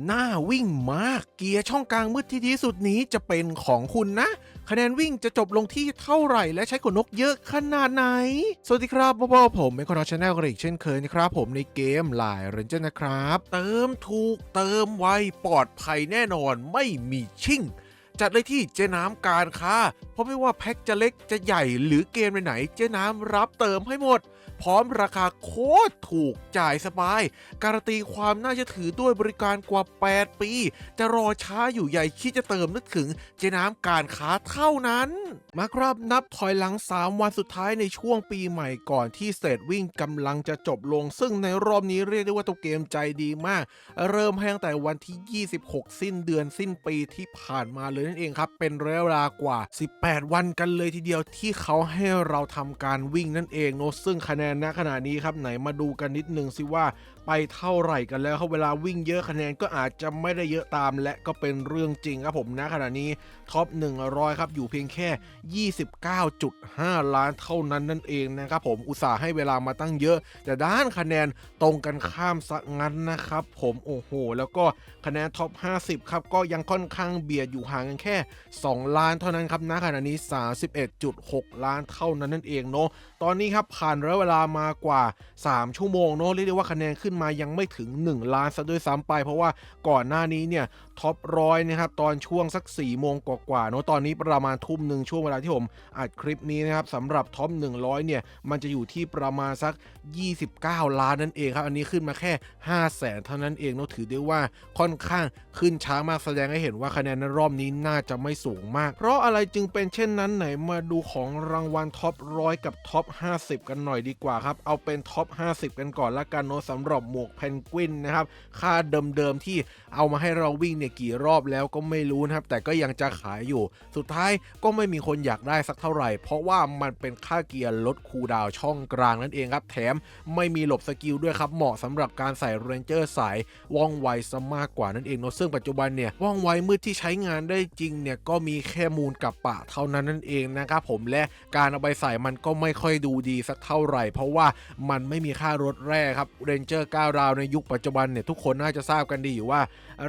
หน้าวิ่งมากเกียร์ช่องกลางมืดที่ดีสุดนี้จะเป็นของคุณนะคะแนนวิ่งจะจบลงที่เท่าไหร่และใช้ขนนกเยอะขนาดไหนสวัสดีครับพ่อผมเป็นคนชาแนลกันอีกเช่นเคยนะครับผมในเกมลายเรนเจอร์นะครับเติมถูกเติมไวปลอดภัยแน่นอนไม่มีชิ่งจัดเลยที่เจ๊น้ำการค้าเพราะไม่ว่าแพ็คจะเล็กจะใหญ่หรือเกมไหนเจ๊น้ำรับเติมให้หมดพร้อมราคาโคตรถูกจ่ายสบายการันตีความน่าจะถือด้วยบริการกว่า8ปีจะรอช้าอยู่ใหญ่คิดจะเติมนึกถึงเจ๊น้ำการค้าเท่านั้นมาครับนับถอยหลัง3วันสุดท้ายในช่วงปีใหม่ก่อนที่สเตทวิ่งกำลังจะจบลงซึ่งในรอบนี้เรียกได้ว่าตัวเกมใจดีมากเริ่มให้ตั้งแต่วันที่26สิ้นเดือนสิ้นปีที่ผ่านมาเลยนั่นเองครับเป็นระยะเวลากว่า18วันกันเลยทีเดียวที่เขาให้เราทำการวิ่งนั่นเองเนอะซึ่งคะแนนณขณะนี้ครับไหนมาดูกันนิดนึงสิว่าไปเท่าไหร่กันแล้วครับเวลาวิ่งเยอะคะแนนก็อาจจะไม่ได้เยอะตามและก็เป็นเรื่องจริงครับผมณขณะนี้ท็อป100ครับอยู่เพียงแค่29.5 ล้านเท่านั้นนั่นเองนะครับผมอุตส่าห์ให้เวลามาตั้งเยอะแต่ด้านคะแนนตรงกันข้ามซะงั้นนะครับผมโอ้โหแล้วก็คะแนนท็อป50ครับก็ยังค่อนข้างเบียดอยู่ห่างกันแค่2ล้านเท่านั้นครับณขณะนี้31.6 ล้านเท่านั้นนั่นเองเนาะตอนนี้ครับผ่านระยะเวลามากว่า3ชั่วโมงเนาะเรียกได้ว่าคะแนนขึ้นมายังไม่ถึง1ล้านซะด้วยซ้ำไปเพราะว่าก่อนหน้านี้เนี่ยท็อปร้อยนะครับตอนช่วงสัก4โมงกว่าๆเนาะตอนนี้ประมาณทุ่มหนึ่งช่วงเวลาที่ผมอัดคลิปนี้นะครับสำหรับท็อป100เนี่ยมันจะอยู่ที่ประมาณสัก29ล้านนั่นเองครับอันนี้ขึ้นมาแค่500,000เท่านั้นเองเนาะถือได้ว่าค่อนข้างขึ้นช้ามากแสดงให้เห็นว่าคะแนนในรอบนี้น่าจะไม่สูงมากเพราะอะไรจึงเป็นเช่นนั้นไหนมาดูของรางวัลท็อป100กับท็อป50กันหน่อยดีกว่าครับเอาเป็นท็อป50กันก่อนละกันเนาะสำหรับหมวกเพนกวินนะครับค่าเดิมๆที่เอามาให้เราวิ่งเนี่ยกี่รอบแล้วก็ไม่รู้นะครับแต่ก็ยังจะขายอยู่สุดท้ายก็ไม่มีคนอยากได้สักเท่าไหร่เพราะว่ามันเป็นค่าเกียร์ลดคูลดาวน์ช่องกลางนั่นเองครับแถมไม่มีหลบสกิลด้วยครับเหมาะสำหรับการใส่เรนเจอร์สายว่องไวซะมากกว่านั่นเองเนาะซึ่งปัจจุบันเนี่ยว่องไวมืดที่ใช้งานได้จริงเนี่ยก็มีแค่มูลกับปะเท่านั้นนั่นเองนะครับผมและการเอาไปใส่มันก็ไม่ค่อยดูดีสักเท่าไหร่เพราะว่ามันไม่มีค่ารถแร่ครับเรนเจอร์9ดาวในยุคปัจจุบันเนี่ยทุกคนน่าจะทราบกันดีอยู่ว่า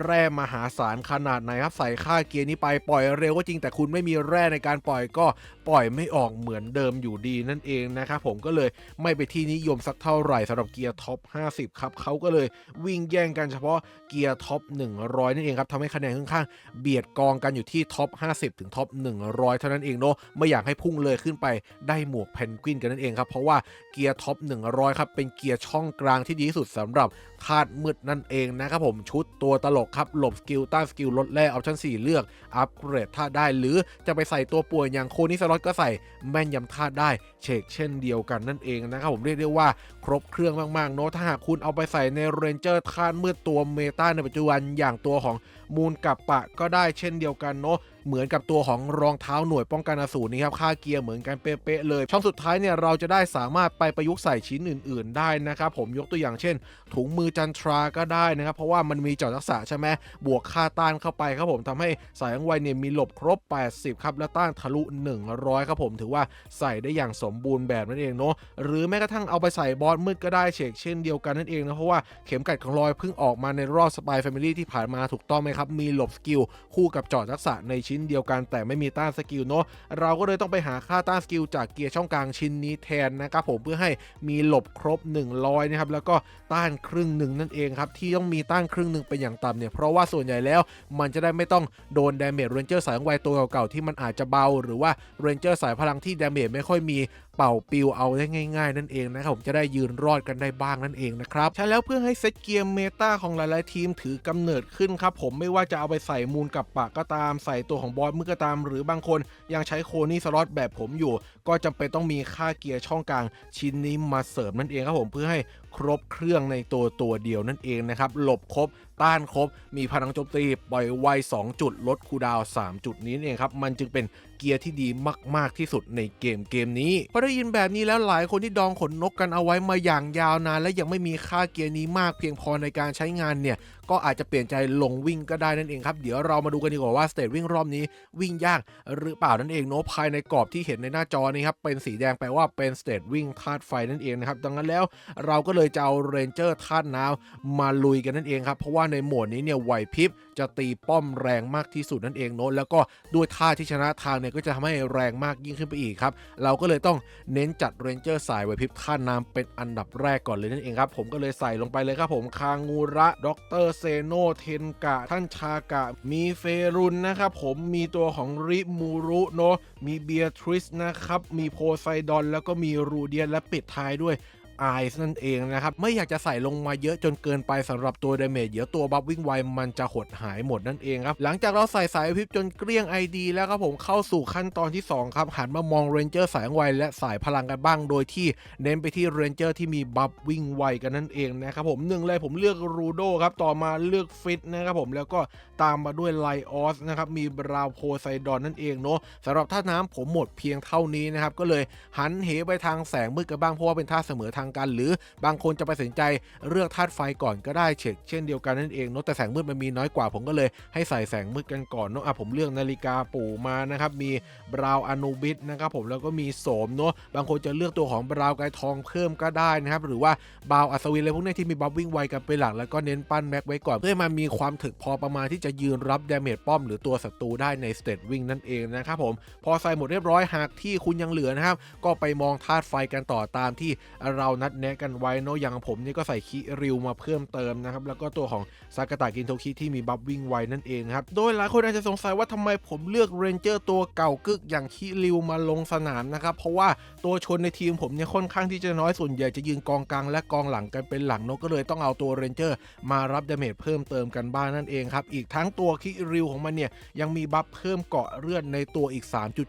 แร่มหาศาลขนาดไหนครับใส่ค่าเกียร์นี้ไปปล่อยเร็วก็จริงแต่คุณไม่มีแร่ในการปล่อยก็ปล่อยไม่ออกเหมือนเดิมอยู่ดีนั่นเองนะครับผมก็เลยไม่ไปที่นิยมสักเท่าไหร่สำหรับเกียร์ท็อป50ครับเขาก็เลยวิ่งแย่งกันเฉพาะเกียร์ท็อป100นั่นเองครับทำให้คะแนนค่อนข้างเบียดกองกันอยู่ที่ท็อป50ถึงท็อป100เท่านั้นเองเนาะไม่อยากให้พุ่งเลยขึ้นไปได้หมวกเพนกวินกันนั่นเองครับเพราะว่าเกียร์ท็อป100ครับเป็นเกียร์ช่องกลางที่ดีที่สุดสำหรับธาตุมืดนั่นเองนะครับผมชุดตัวตลกครับหลบสกิลต้านสกิลลดแร่ออปชั่น4เลือกอัปเกรดธาตุได้หรือจะไปใส่ตัวป่วยอย่างโคนิสล็อตก็ใส่แม่นยำธาตุได้เชกเช่นเดียวกันนั่นเองนะครับผมเรียกได้ว่าครบเครื่องมากๆเนาะถ้าหากคุณเอาไปใส่ในเรนเจอร์ธาตุมืดตัวเมตาในปัจจุบันอย่างตัวของมูลกับปะก็ได้เช่นเดียวกันเนาะเหมือนกับตัวของรองเท้าหน่วยป้องกันอสูรนี่ครับค่าเกียร์เหมือนกันเป๊ะๆเลยช่องสุดท้ายเนี่ยเราจะได้สามารถไปประยุกต์ใส่ชิ้นอื่นๆได้นะครับผมยกตัวอย่างเช่นถุงมือจันทราก็ได้นะครับเพราะว่ามันมีเจาะทักษะใช่ไหมบวกค่าต้านเข้าไปครับผมทำให้สายของไวเนี่ยมีหลบครบ80ครับและต้านทะลุ100ครับผมถือว่าใส่ได้อย่างสมบูรณ์แบบนั่นเองเนาะหรือแม้กระทั่งเอาไปใส่บอสมืดก็ได้เช่นเดียวกันนั่นเองนะเพราะว่าเข็มกัดของลอยเพิ่งออกมาในรอบสปายแฟมิลี่ที่ผ่านมาถูกต้องไหมครับมีหลบสกิลคู่กับเจาะทักษะในชิ้นเดียวกันแต่ไม่มีต้านสกิลเนาะเราก็เลยต้องไปหาค่าต้านสกิลจากเกียร์ช่องกลางชิ้นนี้แทนนะครับผมเพื่อให้มีหลบครบ100นะครับแล้วก็ต้านครึ่งหนึ่งนั่นเองครับที่ต้องมีต้านครึ่งหนึ่งเป็นอย่างต่ำเนี่ยเพราะว่าส่วนใหญ่แล้วมันจะได้ไม่ต้องโดนดาเมจเรนเจอร์สายของไวตัวเก่าๆที่มันอาจจะเบาหรือว่าเรนเจอร์สายพลังที่ดาเมจไม่ค่อยมีเป่าปิวเอาได้ง่ายๆนั่นเองนะครับผมจะได้ยืนรอดกันได้บ้างนั่นเองนะครับใช่แล้วเพื่อให้เซตเกียร์เมตาของหลายๆทีมถือกำเนิดขึ้นครับผมไม่ว่าจะเอาไปใส่มูลกับปะก็ตามใส่ตัวของบอสมือก็ตามหรือบางคนยังใช้โคนี่สล็อตแบบผมอยู่ก็จำเป็นต้องมีค่าเกียร์ช่องกลางชิ้นนี้มาเสริมนั่นเองครับผมเพื่อให้ครบเครื่องในตัวเดียวนั่นเองนะครับหลบครบต้านครบมีพลังโจมตีปล่อยไว2จุดลดคูลดาวน์3จุดนี้เองครับมันจึงเป็นเกียร์ที่ดีมากๆที่สุดในเกมนี้พอได้ยินแบบนี้แล้วหลายคนที่ดองขนนกกันเอาไว้มาอย่างยาวนานและยังไม่มีค่าเกียร์นี้มากเพียงพอในการใช้งานเนี่ยก็อาจจะเปลี่ยนใจลงวิ่งก็ได้นั่นเองครับเดี๋ยวเรามาดูกันดีกว่าว่าสเตจวิ่งรอบนี้วิ่งยากหรือเปล่านั่นเองเนาะภายในกรอบที่เห็นในหน้าจอนี้ครับเป็นสีแดงแปลว่าเป็นสเตจวิ่งธาตุไฟนั่นเองนะครับดังนั้นแล้วเราก็เลยจะเอาเรนเจอร์ธาตุน้ำมาลุยกันนั่นเองครับเพราะว่า ว่าในโหมดนี้เนี่ยไหวพริบจะตีป้อมแรงมากที่สุดนั่นเองเนาะแล้วก็ด้วยท่าที่ชนะทางเนี่ยก็จะทำให้แรงมากยิ่งขึ้นไปอีกครับเราก็เลยต้องเน้นจัดเรนเจอร์สายไหวพริบท่าน้ำเป็นอันดับแรกก่อนเลยนั่นเองครับผมก็เลยใส่ลงไปเลยครับผมคางูระด็อกเตอร์เซโนเทนกะท่านชากะมีเฟรุนนะครับผมมีตัวของริมูรุเนาะมีเบียทริสนะครับมีโพไซดอนแล้วก็มีรูเดียนและปิดท้ายด้วยไอซ์นั่นเองนะครับไม่อยากจะใส่ลงมาเยอะจนเกินไปสำหรับตัวดาเมจเดี๋ยวตัวบัฟวิ่งไวมันจะหดหายหมดนั่นเองครับหลังจากเราใส่สายพริบจนเกลี้ยง ID แล้วครับผมเข้าสู่ขั้นตอนที่2ครับหันมามองเรนเจอร์สายไวและสายพลังกันบ้างโดยที่เน้นไปที่เรนเจอร์ที่มีบัฟวิ่งไวกันนั่นเองนะครับผมเลยผมเลือกรูโดครับต่อมาเลือกฟิตนะครับผมแล้วก็ตามมาด้วยไลออสนะครับมีบราวโพไซดอนนั่นเองเนาะสำหรับท่าน้ำผมหมดเพียงเท่านี้นะครับก็เลยหันเหไปทางแสงมืดกันบ้างเพราะว่าเป็นท่าเสมอทางกันหรือบางคนจะไปสนใจเลือกธาตุไฟก่อนก็ได้เช่นเดียวกันนั่นเองเนาะแต่แสงมืดมันมีน้อยกว่าผมก็เลยให้ใส่แสงมืดกันก่อนเนาะผมเลือกนาฬิกาปู่มานะครับมีบราวอนูบิสนะครับผมแล้วก็มีโสมเนาะบางคนจะเลือกตัวของบราวไกทองเพิ่มก็ได้นะครับหรือว่าบราวอัศวินอะไรพวกนี้ที่มีบัฟวิ่งไวกันเป็นหลักแล้วก็เน้นปั้นแม็กไว้ก่อนเพื่อให้มันมีความถึกพอประมาณที่จะยืนรับดาเมจป้อมหรือตัวศัตรูได้ในสเตตวิ่งนั่นเองนะครับผมพอใส่หมดเรียบร้อยหากที่คุณยังเหลือนะครับก็ไปมองธาตุไฟกันต่อตามที่เรานัดแนะกันไว้เนาะอย่างผมนี่ก็ใส่คิริวมาเพิ่มเติมนะครับแล้วก็ตัวของซากาตะกินโทคิที่มีบัฟวิ่งไวนั่นเองครับโดยหลายคนอาจจะสงสัยว่าทำไมผมเลือกเรนเจอร์ตัวเก่ากึกอย่างคิริวมาลงสนามนะครับเพราะว่าตัวชนในทีมผมเนี่ยค่อนข้างที่จะน้อยส่วนใหญ่จะยืนกองกลางและกองหลังกันเป็นหลังเนาะก็เลยต้องเอาตัวเรนเจอร์มารับดาเมจเพิ่มเติมกันบ้างนั่นเองครับอีกทั้งตัวคิริวของมันเนี่ยยังมีบัฟเพิ่มเกาะเลือดในตัวอีก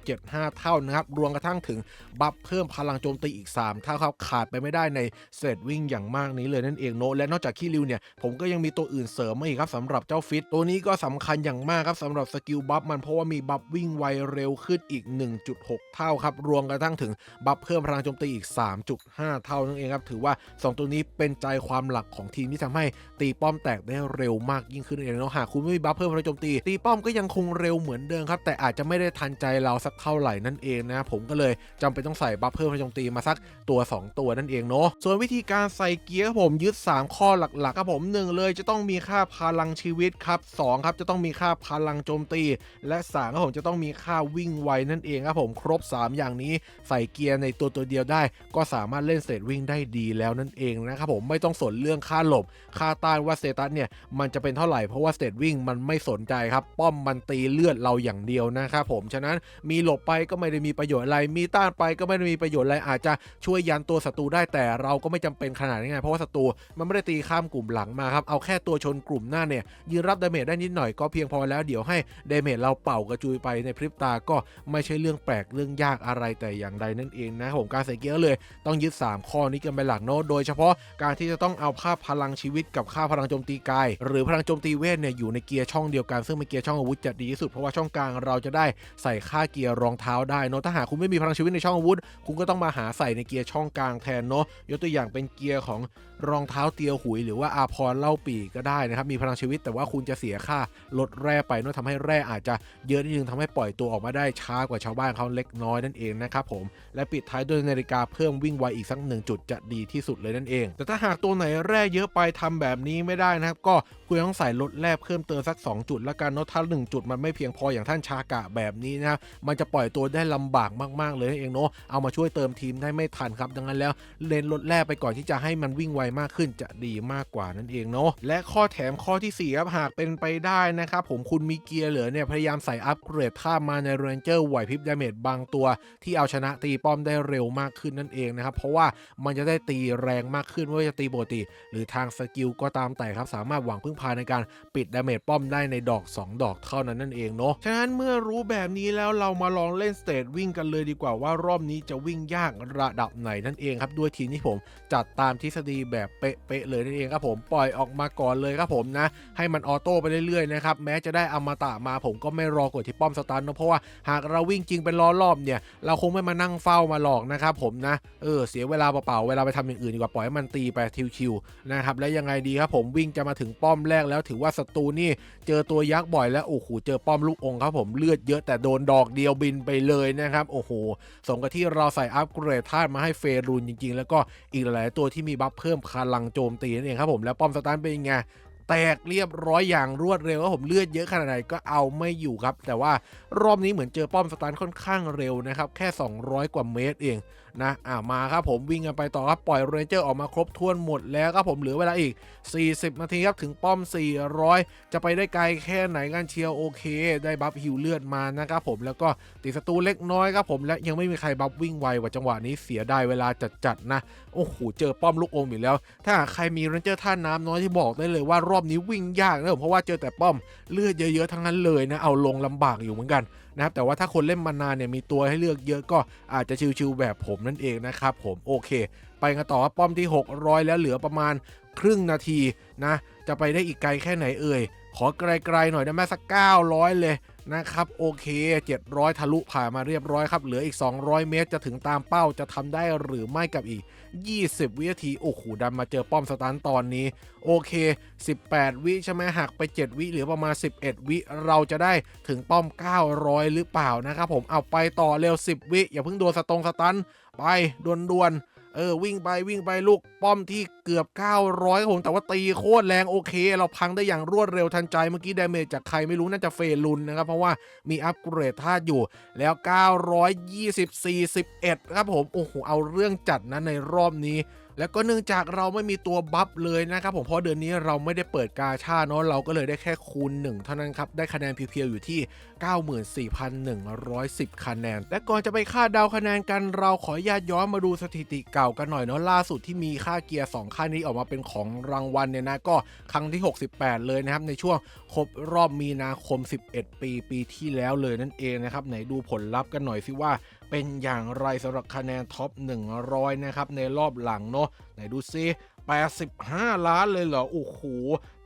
3.75 เท่านะครับรวมกระทั่งถึงบัฟเพิ่มพลังโจมตีอีก3เท่าครับขาดไปไม่ได้ในเซตวิ่งอย่างมากนี้เลยนั่นเองเนาะและนอกจากคิริวเนี่ยผมก็ยังมีตัวอื่นเสริมมาอีกครับสำหรับเจ้าฟิตตัวนี้ก็สำคัญอย่างมากครับสำหรับสกิลบัฟมันเพราะว่ามีบัฟวิ่งไวเร็วขึ้นอีก 1.6 เท่าครับรวมกระทั่งถึงบัฟเพิ่มพลังโจมตีอีก 3.5 เท่านั่นเองครับถือว่า2ตัวนี้เป็นใจความหลักของทีมที่ทำให้ตีป้อมแตกได้เร็วมากยิ่งขึ้นเองเนาะหากคุณไม่มีบัฟเพิ่มพลังโจมตีป้อมก็ยังคงเร็วเหมือนเดิมครับแต่อาจจะไม่ได้ทันใจเราสักเท่าไหร่นั่นเองนะผมก็เลยจำเป็นต้องใส่บัฟเพิ่มพลังโจมตีมาสักตัว2ตัวนั่นเองเนาะส่วนวิธีการใส่เกียร์ผมยึด3ข้อหลักๆครับผม1เลยจะต้องมีค่าพลังชีวิตครับ2ครับจะต้องมีค่าพลังโจมตีและ3ครับผมจะต้องมีค่าวิ่งไวนั่นเองครับผมครบ3อย่างนี้ใส่เกียร์ในตัวเดียวได้ก็สามารถเล่นสเตตวิ่งได้ดีแล้วนั่นเองนะครับผมไม่ต้องสนเรื่องค่าหลบค่าต้านว่าสเตตัสเนี่ยมันจะเป็นเท่าไหร่เพราะว่าสเตตวิ่งมันไม่สนใจครับป้อมมันตีเลือดเราอย่างเดียวนะครับผมฉะนั้นมีหลบไปก็ไม่ได้มีประโยชน์อะไรมีต้านไปก็ไม่ได้มีประโยชน์อะไรอาจจะช่วยยันตัวศัตรูได้แต่เราก็ไม่จำเป็นขนาดนี้ไงเพราะว่าศัตรูมันไม่ได้ตีข้ามกลุ่มหลังมาครับเอาแค่ตัวชนกลุ่มหน้าเนี่ยยืนรับดาเมจได้นิดหน่อยก็เพียงพอแล้วเดี๋ยวให้ดาเมจเราเป่ากระจุยไปในพริบตาก็ไม่ใช่เรื่องแปลกเรื่องยากอะไรแต่อย่างใดนั่นเองนะผมการใส่เกียร์เลยต้องยึด3ข้อนี้กันเป็นหลักเนาะโดยเฉพาะการที่จะต้องเอาค่าพลังชีวิตกับค่าพลังโจมตีกายหรือพลังโจมตีเวทเนี่ยอยู่ในเกียร์ช่องเดียวกันซึ่งเป็นเกียร์ช่องอาวุธจะดีที่สุดเพราะว่าช่องกลางเราจะได้ใส่ค่าเกียร์รองเท้าได้เนาะถ้าหากคุณไม่มีพลังชีวิตในช่องอาวุธคุณก็ต้องมาหาใส่ในเกียร์ช่องกลางแทนเนาะยกตัวอย่างเป็นเกียร์ของรองเท้าเตียวหุยหรือว่าอาพรเล่าปีก็ได้นะครับมีพลังชีวิตแต่ว่าคุณจะเสียค่าลดแร่ไปเนาะทำให้แร่อาจจะเยอะนิดนึงทำให้ปล่อยตัวออกมาได้ช้ากว่าชาวบ้านเขาเล็กน้อยนั่นเองนะครับผมและปิดท้ายด้วยนาฬิกาเพิ่มวิ่งไวอีกสัก1จุดจะดีที่สุดเลยนั่นเองแต่ถ้าหากตัวไหนแร่เยอะไปทำแบบนี้ไม่ได้นะครับก็คุณต้องใส่ลดแร่เพิ่มเติมสัก2จุดแล้วกันเนาะถ้า1จุดมันไม่เพียงพออย่างท่านชากะแบบนี้นะครับมันจะปล่อยตัวได้ลำบากมากๆเลยนั่นเองเนาะเอามาช่วยเติมทีมได้ไม่ทันครับดังนั้นแล้วเลนลดแร่ไปก่อนที่จะให้มันวิ่งไวมากขึ้นจะดีมากกว่านั่นเองเนาะและข้อแถมข้อที่4ครับหากเป็นไปได้นะครับผมคุณมีเกียร์เหลือเนี่ยพยายามใส่อัปเกรดท่ามาในเรนเจอร์ไหวพริบดาเมจบางตัวที่เอาชนะตีป้อมได้เร็วมากขึ้นนั่นเองนะครับเพราะว่ามันจะได้ตีแรงมากขึ้นไม่ว่าจะตีปกติหรือทางสกิลก็ตามแต่ครับสามารถหวังพึ่งพาในการปิดดาเมจป้อมได้ในดอก2ดอกเท่านั้นนั่นเองเนาะฉะนั้นเมื่อรู้แบบนี้แล้วเรามาลองเล่นสเตทวิ่งกันเลยดีกว่าว่ารอบนี้จะวิ่งยากระดับไหนนั่นเองครับด้วยทีมที่ผมจัดตามทฤษฎีแบบเป๊ะๆเลยนั่นเองครับผมปล่อยออกมาก่อนเลยครับผมนะให้มันออโต้ไปเรื่อยๆนะครับแม้จะได้อมตะมาผมก็ไม่รอกดที่ป้อมสตันเนาะเพราะว่าหากเราวิ่งจริงเป็นล้อรอบเนี่ยเราคงไม่มานั่งเฝ้ามาหลอกนะครับผมนะเสียเวลาเปล่าๆเวลาไปทำอย่างอื่นดีกว่าปล่อยให้มันตีไปชิวๆนะครับและยังไงดีครับผมวิ่งจะมาถึงป้อมแรกแล้วถือว่าศัตรูนี่เจอตัวยักษ์บ่อยแล้วโอ้โหเจอป้อมลูกองครับผมเลือดเยอะแต่โดนดอกเดียวบินไปเลยนะครับโอ้โหสมกับที่เราใส่อัปเกรดธาตุมาให้เฟรูนจริงๆแล้วก็อีกหลายๆตัวที่มีบัฟเพิ่มพลังโจมตีนั่นเองครับผมแล้วป้อมสตันเป็นไง แตกเรียบร้อยอย่างรวดเร็วว่าผมเลือดเยอะขนาดไหนก็เอาไม่อยู่ครับแต่ว่ารอบนี้เหมือนเจอป้อมสตันค่อนข้างเร็วนะครับแค่200กว่าเมตรเองนะมาครับผมวิ่งกันไปต่อครับปล่อยเรนเจอร์ออกมาครบถ้วนหมดแล้วครับผมเหลือเวลาอีก40นาทีครับถึงป้อม400จะไปได้ไกลแค่ไหนกันเชียวโอเคได้บัฟฮิวเลือดมานะครับผมแล้วก็ติดศัตรูเล็กน้อยครับผมและยังไม่มีใครบัฟวิ่งไวกว่าจังหวะนี้เสียดายเวลาจัดๆนะโอ้โหเจอป้อมลูกอมอีกแล้วถ้าใครมีเรนเจอร์ท่าน้ำน้อยที่บอกได้เลยว่ารอบนี้วิ่งยากนะเพราะว่าเจอแต่ป้อมเลือดเยอะๆทั้งนั้นเลยนะเอาลงลำบากอยู่เหมือนกันนะครับแต่ว่าถ้าคนเล่นมานานเนี่ยมีตัวให้เลือกเยอะก็อาจจะชิวๆแบบผมนั่นเองนะครับผมโอเคไปกันต่อป้อมที่600แล้วเหลือประมาณครึ่งนาทีนะจะไปได้อีกไกลแค่ไหนเอ่ยขอไกลๆหน่อยได้ไหมสัก900เลยนะครับโอเค700ทะลุผ่านมาเรียบร้อยครับเหลืออีก200เมตรจะถึงตามเป้าจะทำได้หรือไม่กับอีก20วินาทีโอ้โหดันมาเจอป้อมสตันตอนนี้โอเค18วิใช่ไหมหักไป7วิเหลือประมาณ11วิเราจะได้ถึงป้อม900หรือเปล่านะครับผมเอาไปต่อเร็ว10วิอย่าเพิ่งโดนสตันไปด่วนวิ่งไปลูกป้อมที่เกือบ900ครับผมแต่ว่าตีโคตรแรงโอเคเราพังได้อย่างรวดเร็วทันใจเมื่อกี้ดาเมจจากใครไม่รู้น่าจะเฟรุนนะครับเพราะว่ามีอัปเกรดธาตุอยู่แล้ว920 41ครับผมโอ้โหเอาเรื่องจัดนะในรอบนี้แล้วก็เนื่องจากเราไม่มีตัวบัฟเลยนะครับผมเพราะเดือนนี้เราไม่ได้เปิดกาชาเนาะเราก็เลยได้แค่คูณ1เท่านั้นครับได้คะแนนเพียวๆอยู่ที่ 94,110 คะแนนและก่อนจะไปคาดเดาคะแนนกันเราขออนุญาตย้อนมาดูสถิติเก่ากันหน่อยเนาะล่าสุดที่มีค่าเกียร์2ค่านี้ออกมาเป็นของรางวัลเนี่ยนะก็ครั้งที่68เลยนะครับในช่วงครบรอบมีนาคม11ปีที่แล้วเลยนั่นเองนะครับไหนดูผลลัพธ์กันหน่อยสิว่าเป็นอย่างไรสำหรับคะแนนท็อป100นะครับในรอบหลังเนาะไหนดูซิ85 ล้านเลยเหรอโอ้โห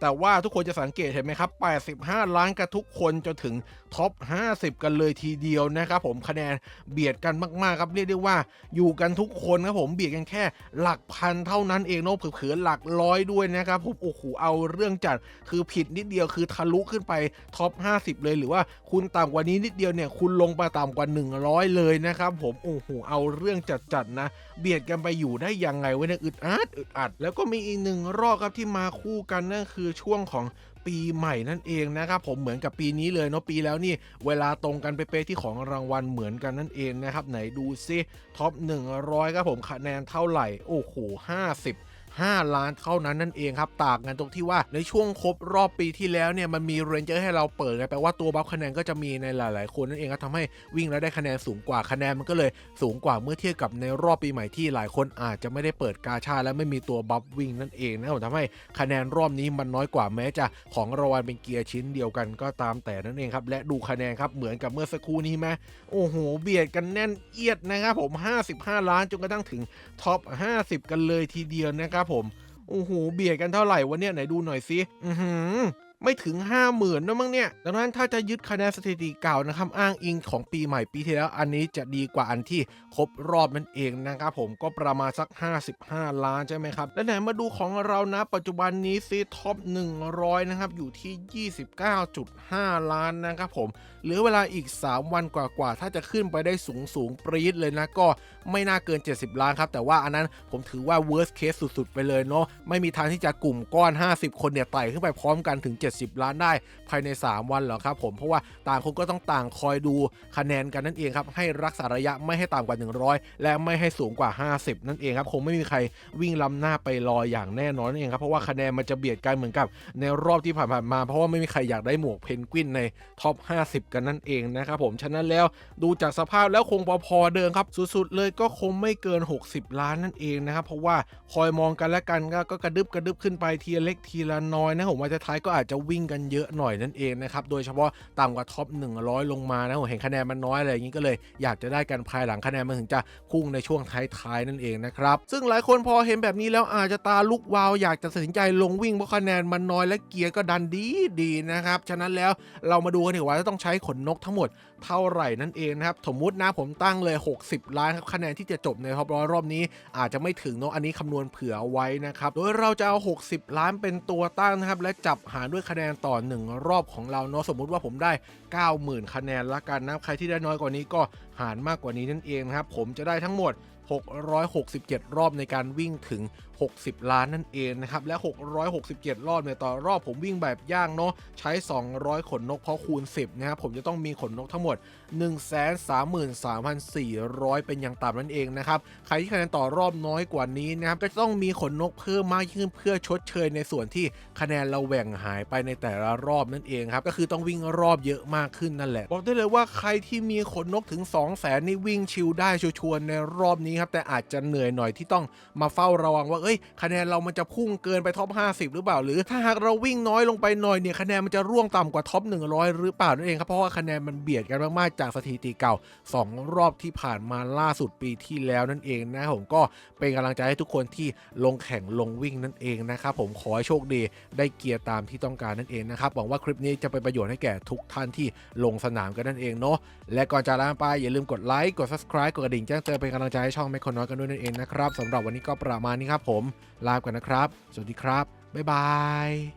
แต่ว่าทุกคนจะสังเกตเห็นไหมครับ85 ล้านกับทุกคนจนถึงท็อป50กันเลยทีเดียวนะครับผมคะแนนเบียดกันมากๆครับเรียกได้ว่าอยู่กันทุกคนครับผมเบียดกันแค่หลักพันเท่านั้นเองเนาะเผื่อๆหลักร้อยด้วยนะครับผมโอ้โหเอาเรื่องจัดคือผิดนิดเดียวคือทะลุขึ้นไปท็อป50เลยหรือว่าคุณต่ำกว่านี้นิดเดียวเนี่ยคุณลงมาต่ำกว่า100เลยนะครับผมโอ้โหเอาเรื่องจัดนะเบียดกันไปอยู่ได้ยังไงวะเนี่ยอึดอัดแล้วก็มีอีก1รอบครับที่มาคู่กันนั่นคือช่วงของปีใหม่นั่นเองนะครับผมเหมือนกับปีนี้เลยเนาะปีแล้วนี่เวลาตรงกันเป๊ะๆที่ของรางวัลเหมือนกันนั่นเองนะครับไหนดูซิท็อป100ครับผมคะแนนเท่าไหร่โอ้โห5 ล้านเท่านั้นนั่นเองครับต่างกันตรงที่ว่าในช่วงครบรอบปีที่แล้วเนี่ยมันมีเรนเจอร์ให้เราเปิดไงแปลว่าตัวบัฟคะแนนก็จะมีในหลายๆคนนั่นเองครับทำให้วิ่งแล้วได้คะแนนสูงกว่าคะแนนมันก็เลยสูงกว่าเมื่อเทียบกับในรอบปีใหม่ที่หลายคนอาจจะไม่ได้เปิดกาชาและไม่มีตัวบัฟวิ่งนั่นเองนะทำให้คะแนนรอบนี้มันน้อยกว่าแม้จะของรางวัลเป็นเกียร์ชิ้นเดียวกันก็ตามแต่นั่นเองครับและดูคะแนนครับเหมือนกับเมื่อสักครู่นี้ไหมโอ้โหเบียดกันแน่นเอียดนะครับผม55 ล้านจนกระทั่งถึงท็อป50กันเลยทีเดียวนะครับผมโอ้โหเบียดกันเท่าไหร่วะเนี่ยไหนดูหน่อยสิไม่ถึง 50,000นะมั้งเนี่ยดังนั้นถ้าจะยึดคะแนนสถิติเก่านะครับอ้างอิงของปีใหม่ปีที่แล้วอันนี้จะดีกว่าอันที่ครบรอบนั่นเองนะครับผมก็ประมาณสัก55 ล้านใช่ไหมครับแล้วไหนมาดูของเรานะปัจจุบันนี้ซิท็อป100นะครับอยู่ที่ 29.5 ล้านนะครับผมเหลือเวลาอีก3วันกว่าถ้าจะขึ้นไปได้สูงปรี๊ดเลยนะก็ไม่น่าเกิน70 ล้านครับแต่ว่าอันนั้นผมถือว่า worst case สุดๆไปเลยเนาะไม่มีทางที่จะกลุ่มก้อน50คนเนี่ยไต่ขึ้นไปพร้อมกันถึง70 ล้านได้ภายใน3วันหรอครับผมเพราะว่าต่างคนก็ต้องต่างคอยดูคะแนนกันนั่นเองครับให้รักษาระยะไม่ให้ต่ำกว่า100และไม่ให้สูงกว่า50นั่นเองครับคงไม่มีใครวิ่งล้ำหน้าไปรออย่างแน่นอนนั่นเองครับเพราะว่าคะแนนมันจะเบียดกันเหมือนกับในรอบที่ผ่านมาเพราะว่าไม่มีใครอยากได้หมวกเพนกวินในท็อป50กันนั่นเองนะครับผมฉะนั้นแล้วดูจากสภาพแล้วคงพอเดิมครับสุดๆเลยก็คงไม่เกิน60 ล้านนั่นเองนะครับเพราะว่าคอยมองกันและกันก็กระดึบขึ้นไปทีละเล็กทีละน้อยนะผมว่าท้ายก็อาจจะวิ่งกันเยอะหน่อยนั่นเองนะครับโดยเฉพาะต่ำกว่าท็อป100ลงมานะผมเห็นคะแนนมันน้อยอะไรอย่างนี้ก็เลยอยากจะได้กันภายหลังคะแนนมันถึงจะพุ่งในช่วงท้ายนั่นเองนะครับซึ่งหลายคนพอเห็นแบบนี้แล้วอาจจะตาลุกวาวอยากจะตัดสินใจลงวิ่งเพราะคะแนนมันน้อยและเกียร์ก็ดันดีนะครับฉะนั้นแล้วเรามาดูกันดีกว่าจะต้องใช้ขนนกทั้งหมดเท่าไหร่นั่นเองนะครับสมมุตินะผมตั้งเลย60 ล้านครับคะแนนที่จะจบในท็อป100รอบนี้อาจจะไม่ถึงเนาะอันนี้คำนวณเผื่อไว้นะครับโดยเราจะเอา60 ล้านเป็นตัวตั้งนะครับและจับหารด้วยคะแนนต่อ1รอบของเราเนาะสมมุติว่าผมได้ 90,000 คะแนนละกันนะใครที่ได้น้อยกว่านี้ก็หารมากกว่านี้นั่นเองนะครับผมจะได้ทั้งหมด 667 รอบในการวิ่งถึง60 ล้านนั่นเองนะครับและ667 รอบเนี่ยต่อรอบผมวิ่งแบบย่างเนาะใช้200ขนนกเพราะคูณ10นะครับผมจะต้องมีขนนกทั้งหมด 133,400 เป็นอย่างต่ำนั่นเองนะครับใครที่คะแนนต่อรอบน้อยกว่านี้นะครับก็ต้องมีขนนกเพิ่มมากขึ้นเพื่อชดเชยในส่วนที่คะแนนเราแหว่งหายไปในแต่ละรอบนั่นเองครับก็คือต้องวิ่งรอบเยอะมากขึ้นนั่นแหละบอกได้เลยว่าใครที่มีขนนกถึง 200,000 นี่วิ่งชิลได้ชัวร์ๆในรอบนี้ครับแต่อาจจะเหนื่อยหน่อยที่ต้องมาเฝ้าระวังว่าคะแนนเรามันจะพุ่งเกินไปท็อป50หรือเปล่าหรือถ้าหากเราวิ่งน้อยลงไปหน่อยเนี่ยคะแนนมันจะร่วงต่ำกว่าท็อป100หรือเปล่านั่นเองครับเพราะว่าคะแนนมันเบียดกันมากๆจากสถิติเก่า2รอบที่ผ่านมาล่าสุดปีที่แล้วนั่นเองนะผมก็เป็นกำลังใจให้ทุกคนที่ลงแข่งลงวิ่งนั่นเองนะครับผมขอให้โชคดีได้เกียร์ตามที่ต้องการนั่นเองนะครับหวังว่าคลิปนี้จะเป็นประโยชน์ให้แก่ทุกท่านที่ลงสนามกันนั่นเองเนาะและก่อนจะลาไปอย่าลืมกดไลค์กด Subscribe กดกระดิ่งแจ้งเตือนเป็นกำลังใจให้ช่องแมคโครน้อยกันด้วยนั่นเองนะครับสำหรับวันนี้ก็ประมาณนี้ครับผมลาก่อนนะครับสวัสดีครับบ๊ายบาย